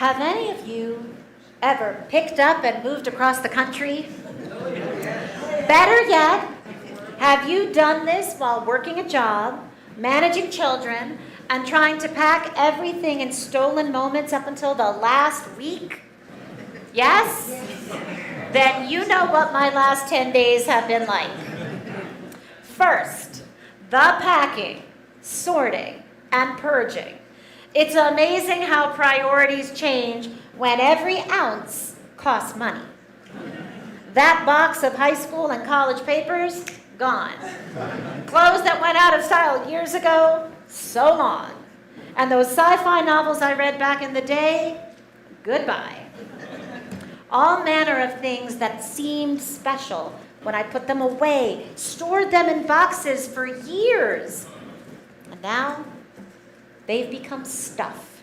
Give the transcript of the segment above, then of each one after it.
Have any of you ever picked up and moved across the country? Better yet, have you done this while working a job, managing children, and trying to pack everything in stolen moments up until the last week? Yes? Then you know what my last 10 days have been like. First, the packing, sorting, and purging. It's amazing how priorities change when every ounce costs money. That box of high school and college papers, gone. Clothes that went out of style years ago, so long. And those sci-fi novels I read back in the day, goodbye. All manner of things that seemed special when I put them away, stored them in boxes for years. And now, they've become stuff.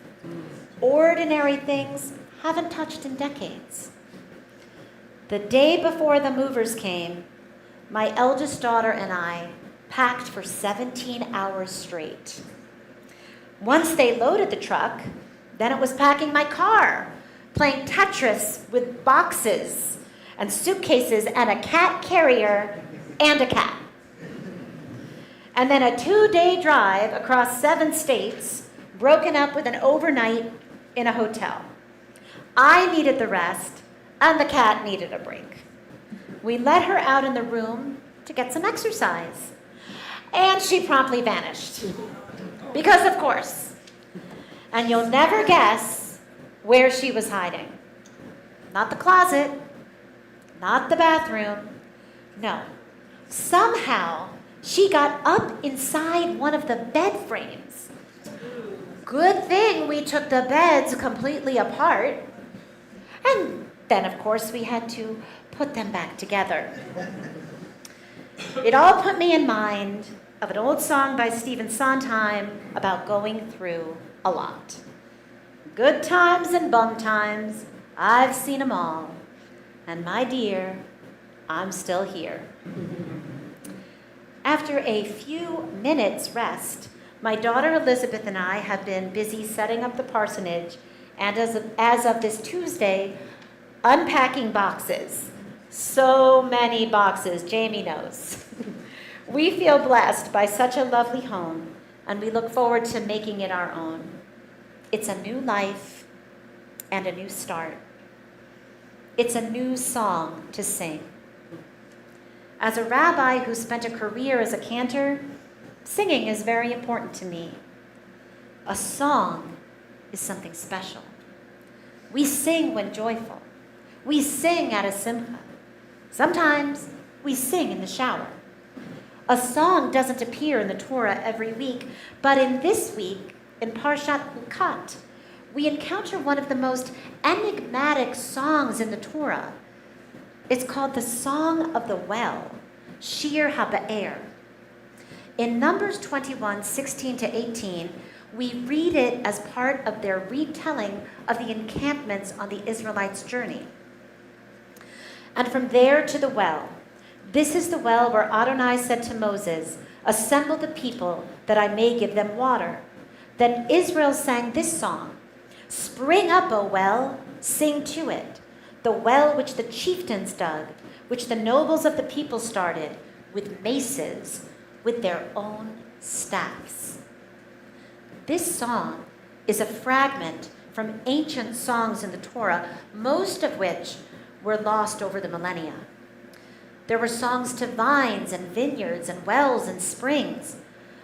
Ordinary things haven't touched in decades. The day before the movers came, my eldest daughter and I packed for 17 hours straight. Once they loaded the truck, then it was packing my car, playing Tetris with boxes and suitcases and a cat carrier and a cat. And then a 2-day drive across 7 states, broken up with an overnight in a hotel. I needed the rest, and the cat needed a break. We let her out in the room to get some exercise, and she promptly vanished. Because of course. And you'll never guess where she was hiding. Not the closet, not the bathroom, no. Somehow, she got up inside one of the bed frames. Good thing we took the beds completely apart. And then, of course, we had to put them back together. It all put me in mind of an old song by Stephen Sondheim about going through a lot. Good times and bum times, I've seen them all. And my dear, I'm still here. After a few minutes rest, my daughter Elizabeth and I have been busy setting up the parsonage, and as of this Tuesday, unpacking boxes. So many boxes, Jamie knows. We feel blessed by such a lovely home, and we look forward to making it our own. It's a new life and a new start. It's a new song to sing. As a rabbi who spent a career as a cantor, singing is very important to me. A song is something special. We sing when joyful. We sing at a simcha. Sometimes we sing in the shower. A song doesn't appear in the Torah every week, but in this week, in parashat Chukat, we encounter one of the most enigmatic songs in the Torah. It's called the Song of the Well, Shir Habe'er. In Numbers 21, 16 to 18, we read it as part of their retelling of the encampments on the Israelites' journey. And from there to the well. This is the well where Adonai said to Moses, "Assemble the people that I may give them water." Then Israel sang this song, "Spring up, O well, sing to it, the well which the chieftains dug, which the nobles of the people started, with maces, with their own staffs." This song is a fragment from ancient songs in the Torah, most of which were lost over the millennia. There were songs to vines and vineyards and wells and springs.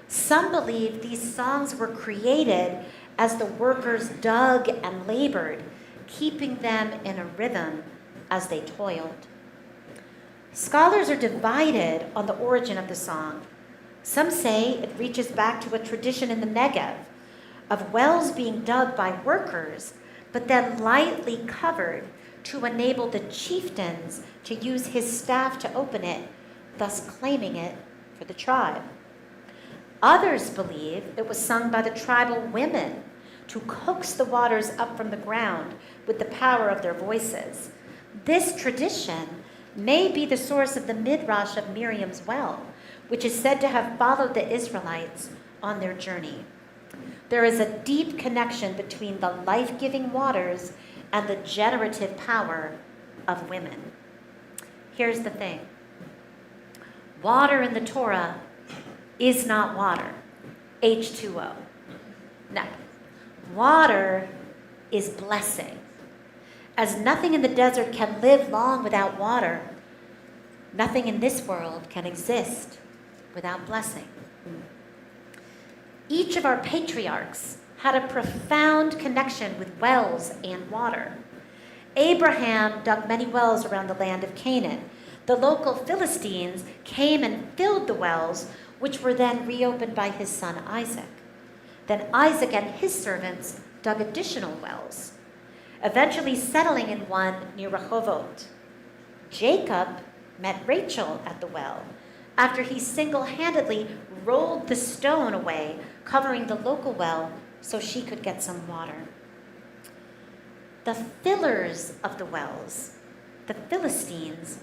Some believe these songs were created as the workers dug and labored, keeping them in a rhythm as they toiled. Scholars are divided on the origin of the song. Some say it reaches back to a tradition in the Negev of wells being dug by workers, but then lightly covered to enable the chieftains to use his staff to open it, thus claiming it for the tribe. Others believe it was sung by the tribal women to coax the waters up from the ground with the power of their voices. This tradition may be the source of the midrash of Miriam's well, which is said to have followed the Israelites on their journey. There is a deep connection between the life-giving waters and the generative power of women. Here's the thing. Water in the Torah is not water, H2O. No. Water is blessing. As nothing in the desert can live long without water, nothing in this world can exist without blessing. Each of our patriarchs had a profound connection with wells and water. Abraham dug many wells around the land of Canaan. The local Philistines came and filled the wells, which were then reopened by his son Isaac. Then Isaac and his servants dug additional wells, eventually settling in one near Rehovot. Jacob met Rachel at the well after he single-handedly rolled the stone away, covering the local well so she could get some water. The fillers of the wells, the Philistines,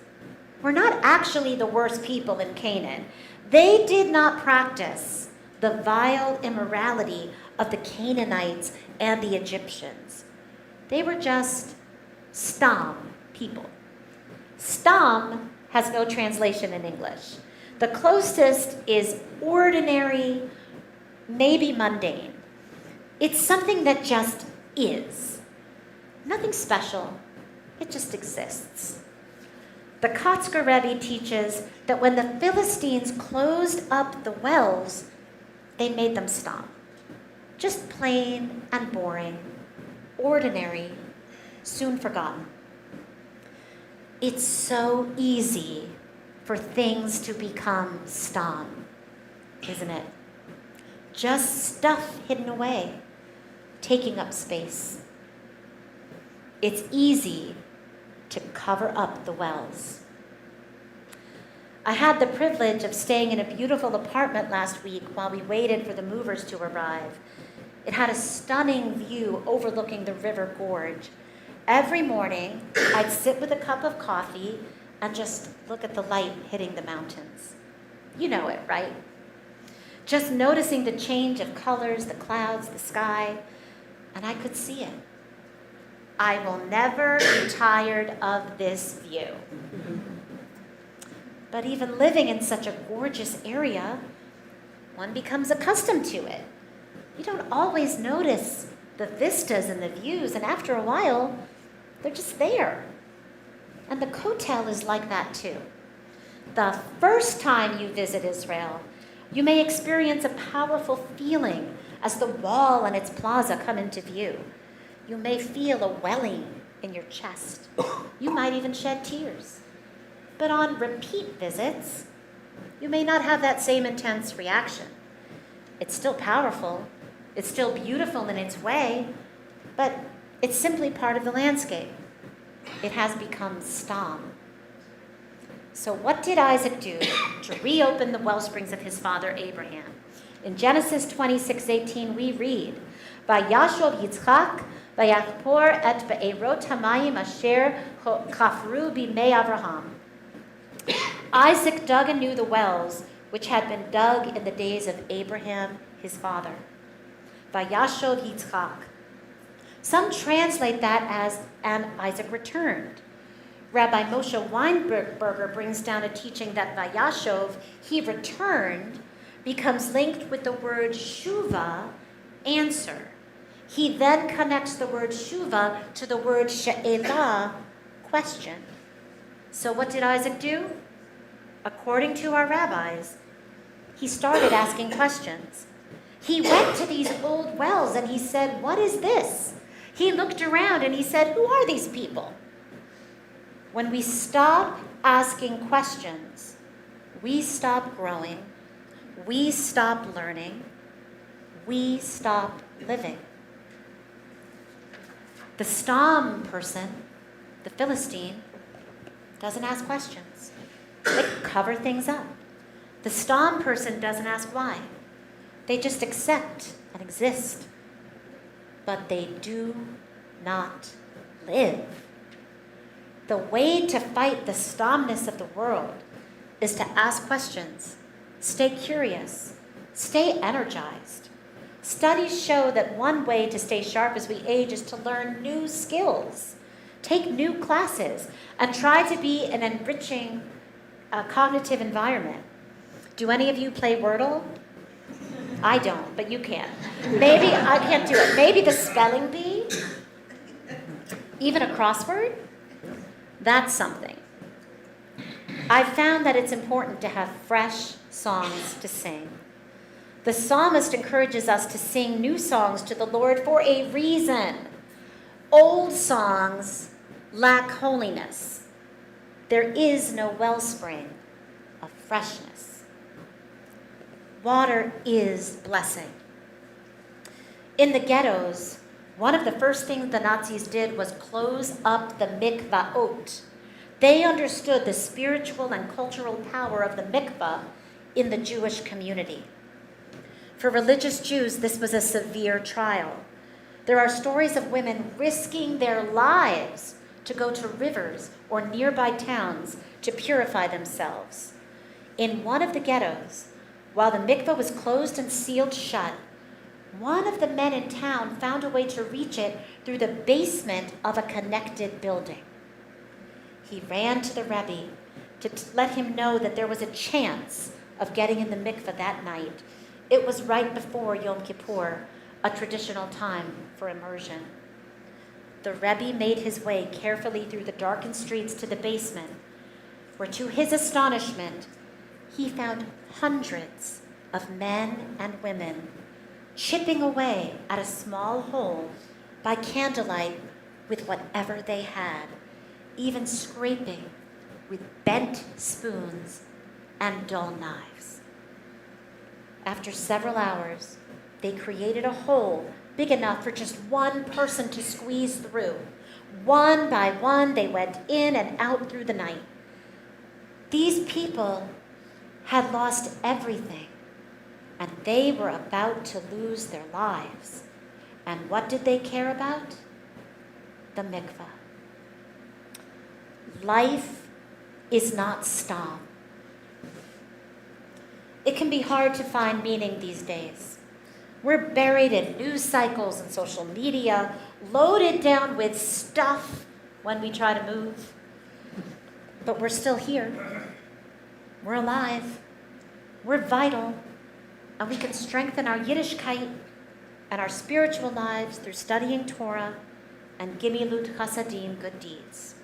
were not actually the worst people in Canaan. They did not practice the vile immorality of the Canaanites and the Egyptians. They were just Stam people. Stam has no translation in English. The closest is ordinary, maybe mundane. It's something that just is. Nothing special. It just exists. The Kotzker Rebbe teaches that when the Philistines closed up the wells, they made them stop. Just plain and boring, ordinary, soon forgotten. It's so easy for things to become stam, isn't it? Just stuff hidden away, taking up space. It's easy to cover up the wells. I had the privilege of staying in a beautiful apartment last week while we waited for the movers to arrive. It had a stunning view overlooking the river gorge. Every morning, I'd sit with a cup of coffee and just look at the light hitting the mountains. You know it, right? Just noticing the change of colors, the clouds, the sky, and I could see it. I will never be tired of this view. But even living in such a gorgeous area, one becomes accustomed to it. You don't always notice the vistas and the views, and after a while, they're just there. And the Kotel is like that too. The first time you visit Israel, you may experience a powerful feeling as the wall and its plaza come into view. You may feel a welling in your chest. You might even shed tears. But on repeat visits, you may not have that same intense reaction. It's still powerful. It's still beautiful in its way, but it's simply part of the landscape. It has become stam. So what did Isaac do to reopen the well springs of his father Abraham? In Genesis 26:18, we read, "Vayashov Yitzchak vayachpor et be'erot hamayim asher chafru bimei Avraham." Isaac dug anew the wells which had been dug in the days of Abraham, his father. Vayashov Yitzchak. Some translate that as, and Isaac returned. Rabbi Moshe Weinberger brings down a teaching that Vayashov, he returned, becomes linked with the word shuva, answer. He then connects the word shuva to the word she'elah, question. So what did Isaac do? According to our rabbis, he started asking questions. He went to these old wells and he said, "What is this?" He looked around and he said, "Who are these people?" When we stop asking questions, we stop growing, we stop learning, we stop living. The Stam person, the Philistine, doesn't ask questions. They cover things up. The Stam person doesn't ask why. They just accept and exist. But they do not live. The way to fight the Stamness of the world is to ask questions, stay curious, stay energized, Studies show that one way to stay sharp as we age is to learn new skills, take new classes, and try to be an enriching cognitive environment. Do any of you play Wordle? I don't, but you can. Maybe I can't do it. Maybe the spelling bee? Even a crossword? That's something. I've found that it's important to have fresh songs to sing. The psalmist encourages us to sing new songs to the Lord for a reason. Old songs lack holiness. There is no wellspring of freshness. Water is blessing. In the ghettos, one of the first things the Nazis did was close up the mikvaot. They understood the spiritual and cultural power of the mikvah in the Jewish community. For religious Jews, this was a severe trial. There are stories of women risking their lives to go to rivers or nearby towns to purify themselves. In one of the ghettos, while the mikvah was closed and sealed shut, one of the men in town found a way to reach it through the basement of a connected building. He ran to the Rebbe to let him know that there was a chance of getting in the mikvah that night. It was right before Yom Kippur, a traditional time for immersion. The Rebbe made his way carefully through the darkened streets to the basement, where to his astonishment, he found hundreds of men and women chipping away at a small hole by candlelight with whatever they had, even scraping with bent spoons and dull knives. After several hours, they created a hole big enough for just one person to squeeze through. One by one, they went in and out through the night. These people had lost everything, and they were about to lose their lives. And what did they care about? The mikvah. Life is not stam. It can be hard to find meaning these days. We're buried in news cycles and social media, loaded down with stuff when we try to move. But we're still here. We're alive. We're vital. And we can strengthen our Yiddishkeit and our spiritual lives through studying Torah and gimilut chasadim, good deeds.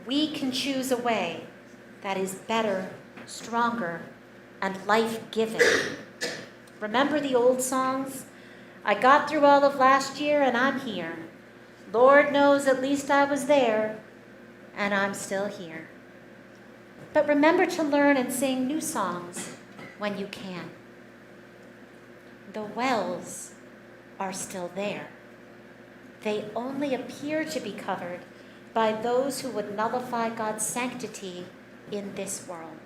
We can choose a way that is better, stronger, and life-giving. Remember the old songs? I got through all of last year and I'm here. Lord knows at least I was there and I'm still here. But remember to learn and sing new songs when you can. The wells are still there. They only appear to be covered by those who would nullify God's sanctity in this world.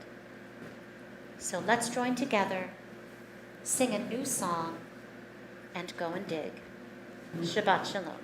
So let's join together, sing a new song, and go and dig. Shabbat Shalom.